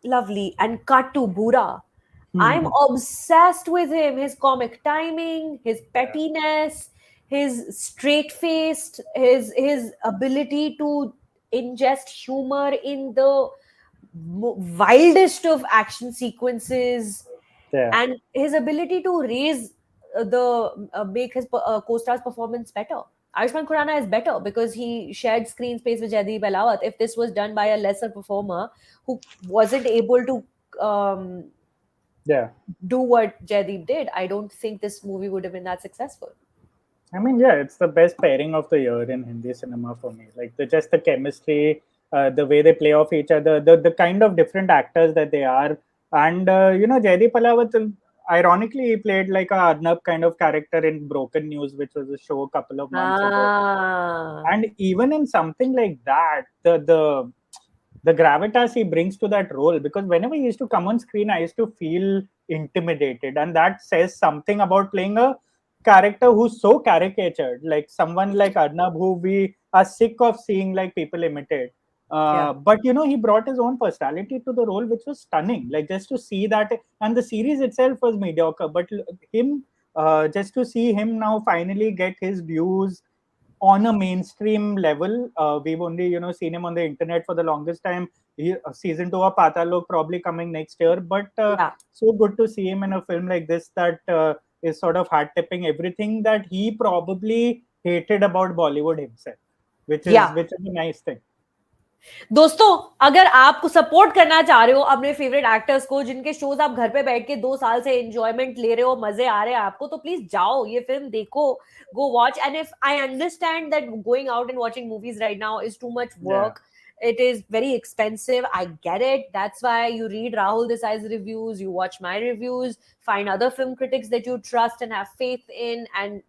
lovely. And cut to Bura. I'm hmm. obsessed with him. His comic timing, his Yeah, pettiness, his straight-faced, his ability to ingest humor in the wildest of action sequences, yeah, and his ability to raise the make his co-star's performance better. Ayushmann Khurana is better because he shared screen space with Jaideep Ahlawat. If this was done by a lesser performer who wasn't able to yeah. do what Jaideep did, I don't think this movie would have been that successful. I mean, yeah, it's the best pairing of the year in Hindi cinema for me. Like just the chemistry, the way they play off each other, the kind of different actors that they are, and Jaideep Ahlawat, ironically, he played like a Arnab kind of character in Broken News, which was a show a couple of months ago. Ah, And even in something like that, the gravitas he brings to that role, because whenever he used to come on screen, I used to feel intimidated, and that says something about playing a character who's so caricatured, like someone like Arnab, who we are sick of seeing like people imitate. yeah, But he brought his own personality to the role, which was stunning. Like just to see that, and the series itself was mediocre, but him, just to see him now finally get his dues on a mainstream level. We've only seen him on the internet for the longest time. Season 2 of Patalok probably coming next year, but yeah, so good to see him in a film like this that is sort of heart tipping everything that he probably hated about Bollywood himself, which is yeah. which is a nice thing. दोस्तों, अगर आप support करना चाह रहे हो अपने favourite actors को, जिनके शोज आप घर पे बैठ के 2 साल से एंजॉयमेंट ले रहे हो, मजे आ रहे हैं आपको, तो प्लीज जाओ ये फिल्म देखो, go watch. And if I understand that going out and watching movies right now is too much Yeah, work, it is very expensive, I get it. That's why you read Rahul Desai's reviews, you watch my reviews, find other film critics that you trust and have faith in, and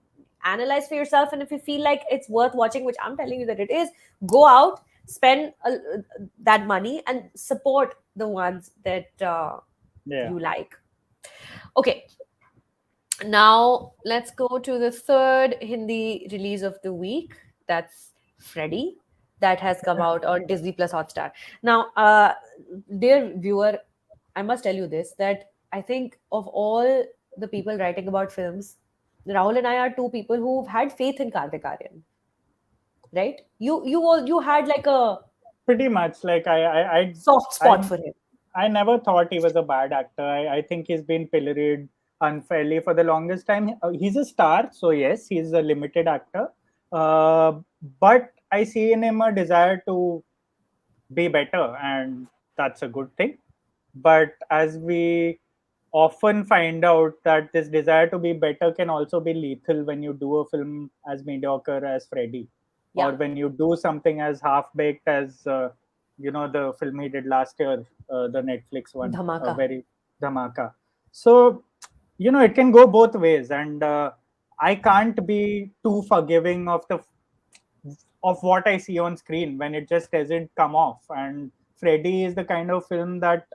analyze for yourself. And if you feel like it's worth watching, which I'm telling you that it is, go out, spend that money and support the ones that yeah. you like. Okay, now let's go to the third Hindi release of the week. That's Freddy, that has come out on Disney Plus Hotstar. Now, dear viewer, I must tell you this, that I think of all the people writing about films, Rahul and I are two people who've had faith in Kartik Aaryan, right? You had like a Pretty much. Like soft spot I for him. I never thought he was a bad actor. I think he's been pilloried unfairly for the longest time. He's a star, so yes, he's a limited actor. Uh, but I see in him a desire to be better, and that's a good thing. But as we often find out, that this desire to be better can also be lethal when you do a film as mediocre as Freddy, or Yeah, when you do something as half baked as the film he did last year, the Netflix one, Dhamaka. very Dhamaka. So it can go both ways, and I can't be too forgiving of what I see on screen when it just doesn't come off. And Freddy is the kind of film that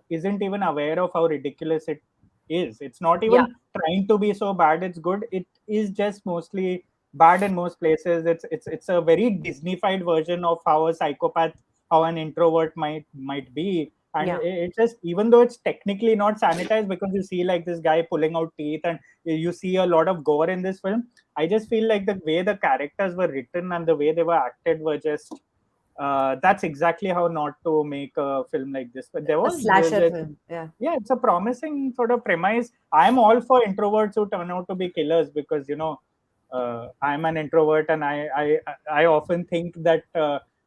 isn't even aware of how ridiculous it is. It's not Yeah, even trying to be so bad it's good. It is just mostly bad in most places. It's a very Disneyfied version of how a psychopath, how an introvert might be. And yeah. it just, even though it's technically not sanitized, because you see like this guy pulling out teeth, and you see a lot of gore in this film, I just feel like the way the characters were written and the way they were acted were just that's exactly how not to make a film like this. But A slasher film. Yeah. yeah, it's a promising sort of premise. I'm all for introverts who turn out to be killers, because I'm an introvert, and I often think that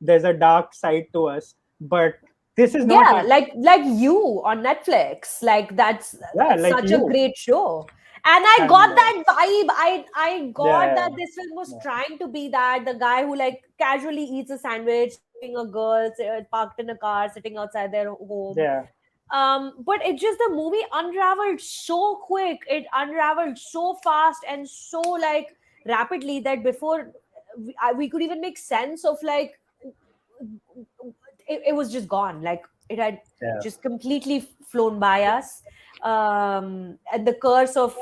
there's a dark side to us, but this is not Yeah, it. like you on Netflix. Like that's Yeah, like such a you. great show. And I And got that vibe. I got yeah, that this film was yeah, trying to be that, the guy who like casually eats a sandwich, seeing a girl parked in a car, sitting outside their home. yeah, But it just, the movie unraveled so quick. It unraveled so fast and so like rapidly that before we could even make sense of like it was just gone. Like it had yeah. just completely flown by us. And the curse of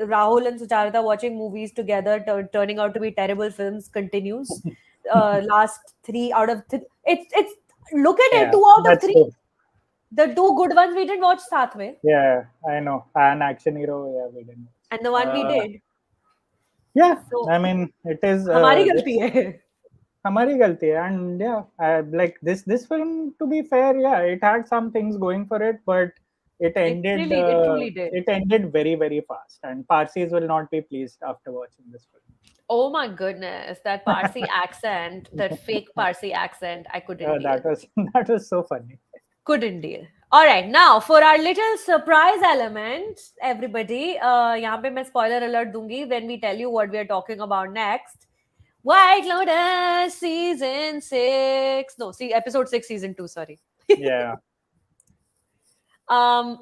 Rahul and Sucharita watching movies together, turning out to be terrible films, continues. Last three out of it's look at it, Yeah, two out of that's three. true. The two good ones we didn't watch साथ में, Yeah, I know. An action hero, yeah, we didn't. and the one we Uh, did. yeah, So I mean, it is. हमारी गलती It's है. हमारी गलती है, and yeah, like this film. To be fair, yeah, it had some things going for it, but it ended. It truly did. It ended very very fast, and Parsis will not be pleased after watching this film. Oh my goodness, that Parsi accent, that fake Parsi accent, I couldn't deal. That was that was so funny. Couldn't deal. All right, now for our little surprise element, everybody, यहाँ पे मैं spoiler alert दूंगी when we tell you what we are talking about next. White Lotus season 6. No, see episode 6, season 2, sorry. Yeah.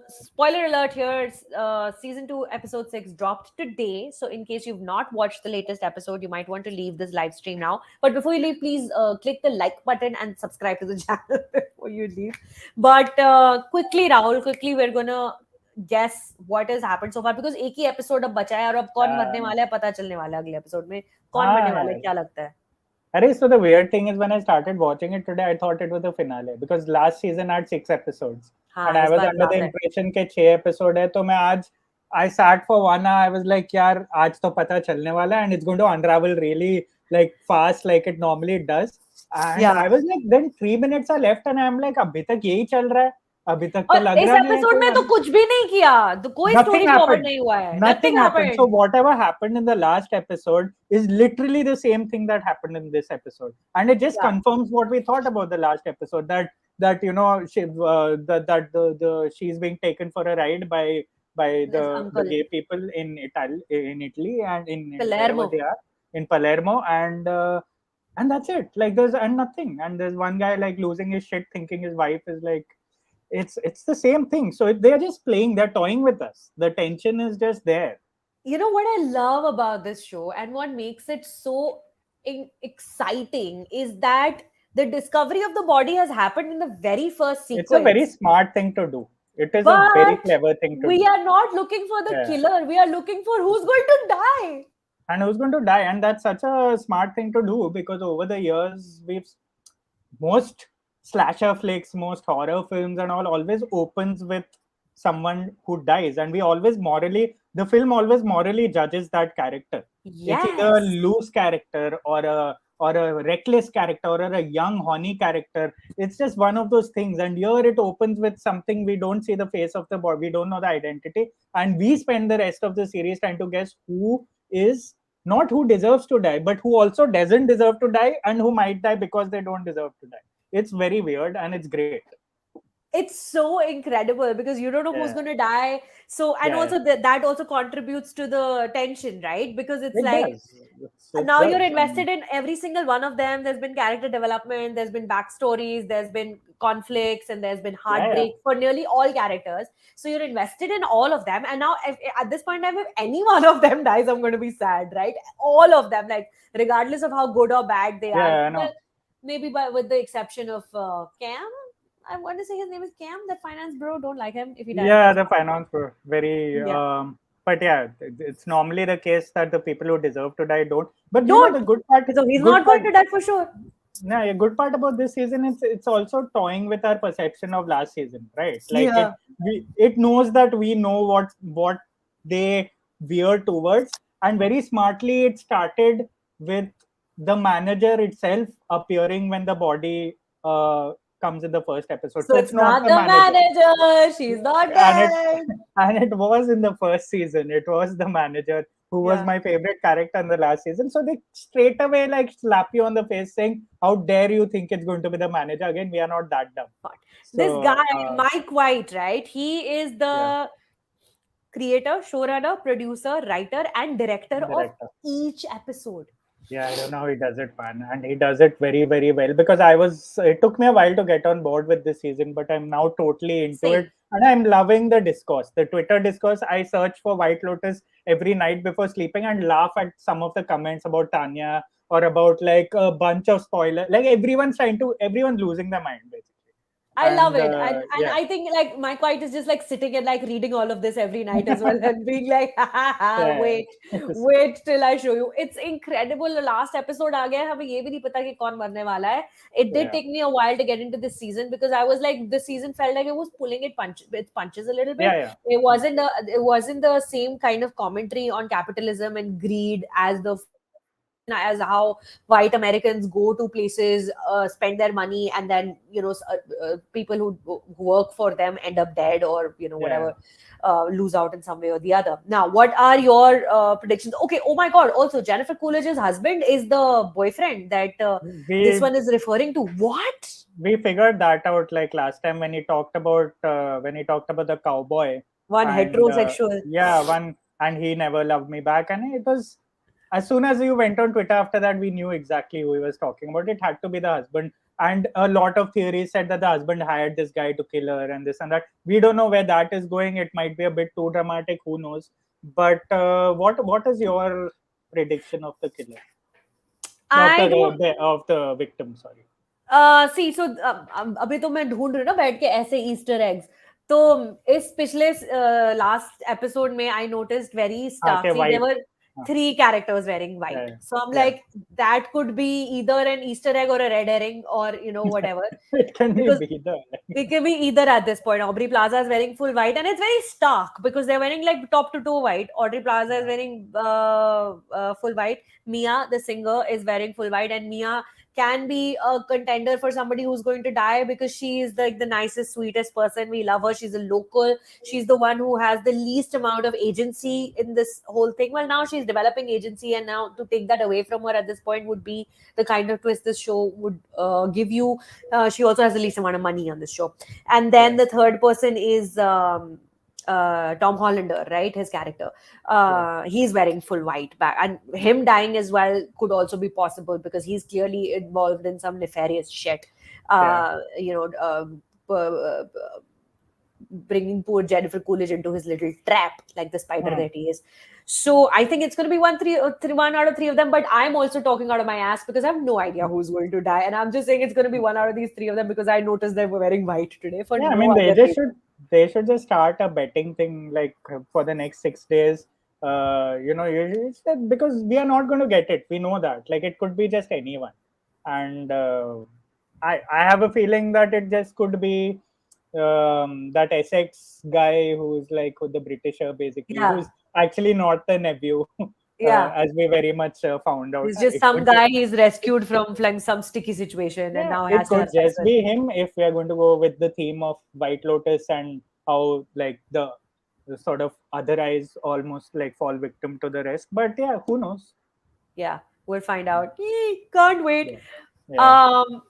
Spoiler alert here. Season 2, episode 6 dropped today. So, in case you've not watched the latest episode, you might want to leave this live stream now. But before you leave, please click the like button and subscribe to the channel before you leave. But quickly, Rahul, quickly, we're gonna guess what has happened so far because एक ही episode अब बचा है और अब कौन मरने Uh, वाला है पता चलने वाला है अगले एपिसोड में कौन मरने वाला है ah, क्या लगता है Arey, so the weird thing is when I started watching it today, I thought it was the finale because last season had 6 episodes, and हाँ I इस was बार under the 7 है impression के 6 episode है तो मैं आज I sat for 1 hour. I was like, यार आज तो पता चलने वाला है and it's going to unravel really like fast like it normally does. And या I was like, then 3 minutes are left and I'm like, अभी तक यही चल रहा है. अभी तक तो और लग इस रहा नहीं है एपिसोड में तो कोई कुछ भी नहीं किया तो कोई nothing स्टोरी फॉरवर्ड happened. नहीं हुआ है Nothing nothing happened. So happened whatever happened in the last episode is literally the same thing that happened in this episode, and it just या confirms what we thought about the last episode. That you know she the she's being taken for a ride by his the uncle gay people in Italy and in wherever Palermo. they are in Palermo and that's it. Like there's and nothing. And there's one guy like losing his shit, thinking his wife is like it's the same thing. So they're just playing, they're toying with us. The tension is just there. You know what I love about this show and what makes it so exciting is that the discovery of the body has happened in the very first It's a very sequence. smart thing to do. It is a very But clever thing to we do. are not looking for the Yeah. killer. We are looking for who's going to die. And who's going to die? And that's such a smart thing to do because over the years, most slasher flicks, most horror films, and all always opens with someone who dies, and the film always morally judges that character. It's either a Yes. loose character or a reckless character or a young horny character. It's just one of those things, and here it opens with something we don't see the face of the body, we don't know the identity, and we spend the rest of the series trying to guess who is not who deserves to die, but who also doesn't deserve to die and who might die because they don't deserve to die. It's very weird and it's great. It's so incredible because you don't know who's Yeah, going to die. So, and yeah, also that also contributes to the tension, right? Because it's it like does. It now you're does. invested in every single one of them. There's been character development, there's been backstories, there's been conflicts, and there's been Yeah, yeah. heartbreak for nearly all characters. So you're invested in all of them. And now, at this point in time, if any one of them dies, I'm going to be sad, right? All of them, like regardless of how good or bad they are. Yeah, I Well, know. maybe with the exception of Cam. I want to say his name is Cam, that finance bro. Don't like him. If he dies, Yeah, that's the finance were very yeah. but yeah, it's normally the case that the people who deserve to die don't. But you know Don't. the good part So he's good not part going to die for sure. no, a good part about this season is it's also toying with our perception of last season, right? Like Yeah. it knows that we know what they veer towards, and very smartly it started with the manager itself appearing when the body comes in the first episode. So So it's it's not not the the manager, manager. She's not and it dead. and it was in the first season. It was the manager who was Yeah. my favorite character in the last season. So they straight away like slap you on the face saying, "How dare you think it's going to be the manager again? We are not that dumb." This guy, So Mike White, right? He is yeah, the creator, showrunner, producer, writer, and director of director. each episode. Yeah, I don't know how he does it, man, and he does it very, very well. Because I was, it took me a while to get on board with this season, but I'm now totally into it, Same. and I'm loving the discourse, the Twitter discourse. I search for White Lotus every night before sleeping and laugh at some of the comments about Tanya or about like a bunch of spoilers. Like everyone's losing their mind basically, I love and it. And yeah, I think like Mike White is just like sitting and like reading all of this every night as well and being like, ha, ha, ha, yeah, wait till I show you. It's incredible. The last episode aa gaya, हमें ये भी नहीं पता कि कौन मरने वाला है. It did yeah, take me a while to get into this season because I was like, this season felt like it was pulling its punches a little bit. yeah, yeah. It wasn't the same kind of commentary on capitalism and greed as the first season. imagine as how white Americans go to places, spend their money, and then people who work for them end up dead, or Yeah. whatever, lose out in some way or the other. Now, what are your predictions? Okay. Oh my God. Also, Jennifer Coolidge's husband is the boyfriend that this We one is referring to. What? we figured that out like last time when he talked about the cowboy, One and heterosexual. yeah, one, and he never loved me back, and it was, as soon as you went on Twitter after that, we knew exactly who he was talking about. It had to be the husband, and a lot of theories said that the husband hired this guy to kill her and this and that. We don't know where that is going. It might be a bit too dramatic, who knows. But what is your prediction of the killer, of I don't. the victim, sorry? सी सो अभी तो मैं ढूंढ रही हूँ ना बैठ के ऐसे ईस्टर एग्स तो इस पिछले लास्ट एपिसोड में I noticed very Okay, starkly there white. were three characters wearing white, Yeah, so I'm yeah. like that could be either an easter egg or a red herring, or whatever, It can be because either. it can be either at this point. Aubrey Plaza is wearing full white, and it's very stark because they're wearing like top to toe white. Aubrey Plaza is Yeah. wearing full white. Mia, the singer, is wearing full white, and Mia can be a contender for somebody who's going to die because she is like the nicest, sweetest person. We love her. She's a local. She's the one who has the least amount of agency in this whole thing. Well, now she's developing agency, and now to take that away from her at this point would be the kind of twist this show would give you. She also has the least amount of money on this show. And then Yeah. the third person is Tom Hollander, right? His character. Yeah. He's wearing full white back, and him dying as well could also be possible because he's clearly involved in some nefarious shit. Yeah. Bringing poor Jennifer Coolidge into his little trap, like the spider Hmm. that he is. So I think it's going to be one out of three of them. But I'm also talking out of my ass because I have no idea who's going to die, and I'm just saying it's going to be one out of these three of them because I noticed they were wearing white today for Yeah, I no mean, other reason. they should just start a betting thing like for the next 6 days. It's that because we are not going to get it. We know that. Like it could be just anyone, and I have a feeling that it just could be that Essex guy who's like the Britisher basically, Yeah, who's actually not the nephew, yeah. as we very much found out. He's just It some could just guy he's rescued from like some sticky situation and Yeah, now it has to could have sex just with. be him if we are going to go with the theme of White Lotus and how like the sort of other eyes almost like fall victim to the rest. But yeah, who knows? Yeah, we'll find out. Can't wait. Yeah, yeah, Um,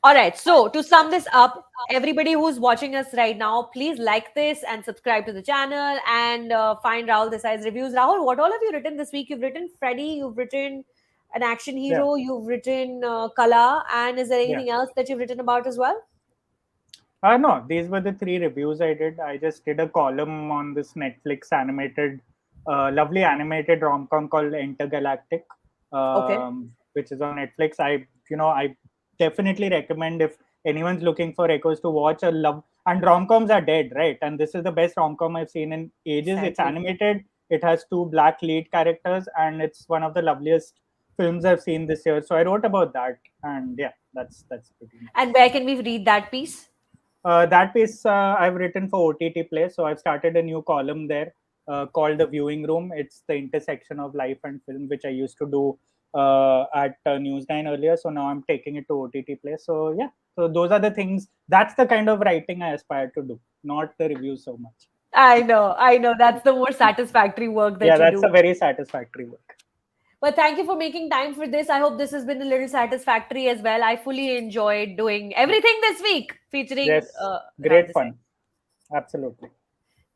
all right. So to sum this up, everybody who's watching us right now, please like this and subscribe to the channel and find Rahul Desai's reviews. Rahul, what all have you written this week? You've written Freddy, you've written an action yeah, hero, you've written Qala, and is there yeah. anything else that you've written about as well? No, these were the three reviews I did. I just did a column on this Netflix animated, lovely animated rom com called Intergalactic, Okay. which is on Netflix. I definitely recommend if anyone's looking for echoes to watch a love. And rom coms are dead, right? And this is the best rom com I've seen in ages. It's Exactly. animated. It has two black lead characters, and it's one of the loveliest films I've seen this year. So I wrote about that, and yeah, that's pretty much. And where can we read that piece? That piece I've written for OTT Play. So I've started a new column there called The Viewing Room. It's the intersection of life and film, which I used to do at News9 earlier. So now I'm taking it to OTT Play. So yeah, so those are the things. That's the kind of writing I aspire to do, not the reviews so much. I know. That's the more satisfactory work Yeah, that you that's a do. very satisfactory work. But thank you for making time for this. I hope this has been a little satisfactory as well. I fully enjoyed doing everything this week featuring Yes, Rahul great Desai. fun. Absolutely.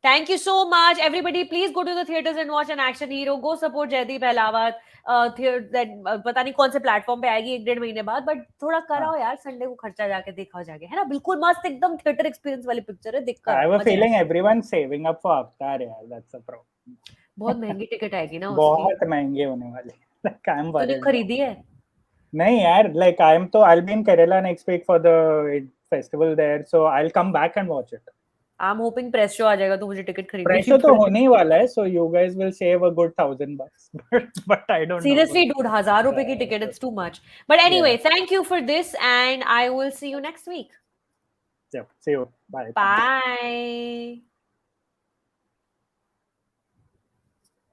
Thank you so much, everybody. Please go to the theaters and watch an action hero. Go support Jaideep Ahlawat. पता नहीं कौन से platform पे आएगी 1-1.5 महीने बाद, but थोड़ा कराओ यार, संडे को खर्चा जाके देखा जाके, है ना? बिल्कुल मस्त एकदम थिएटर एक्सपीरियंस वाली पिक्चर है, देख कर I आओ, have a मजा feeling आएगा. everyone's saving up for Avatar. Yeah, that's a problem. बहुत महंगी टिकट आएगी ना उसकी. बहुत महंगे होने वाले. Like I'm तूने worried. खरीदी है? नहीं यार, like I'll be in Kerala next week for the festival there, so I'll come back and watch it. I'm hoping press show आ जाएगा तो मुझे टिकट खरीदनी नहीं Pressure तो पड़ेगी. होने ही वाला है, so you guys will save a good $1,000, but I don't know. Seriously, dude, 1,000 रुपए की ticket, it's too much. But anyway, Yeah, thank you for this, and I will see you next week. yeah. See you. Bye. Thanks. Bye.